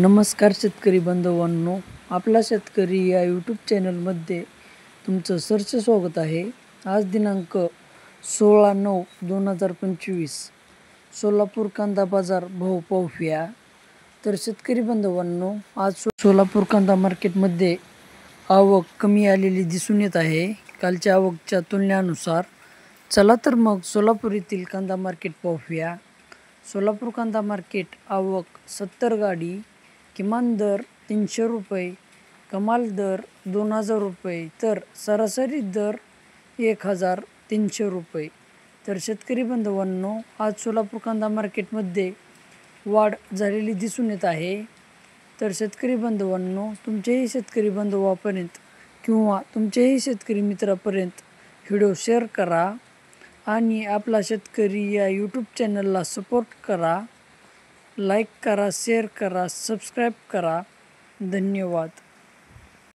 नमस्कार शेतकरी बांधवांनो, आपला शेतकरी या यूट्यूब चॅनलमध्ये तुमचं सरचं स्वागत आहे। आज दिनांक 16/9/2025 सोलापूर कांदा बाजार भाव पाहूया। तर शेतकरी बांधवांनो, आज सोलापूर कांदा मार्केटमध्ये आवक कमी आलेली दिसून येत आहे कालच्या आवकच्या तुलनेनुसार। चला तर मग सोलापूर येथील कांदा मार्केट पाहूया। सोलापूर कांदा मार्केट आवक 70 गाडी, किमान दर 300 रुपये, कमाल दर 2000 रुपये, तर सरासरी दर 1300 रुपये। तर शेतकरी बांधवांनो, आज सोलापूर कांदा मार्केटमध्ये वाढ झालेली दिसून येत आहे। तर शेतकरी बांधवांनो, तुमचेही शेतकरी बांधवापर्यंत किंवा तुमचेही शेतकरी मित्रापर्यंत व्हिडिओ शेअर करा आणि आपला शेतकरी या यूट्यूब चॅनलला सपोर्ट करा, लाईक करा, शेअर करा, सबस्क्राईब करा। धन्यवाद।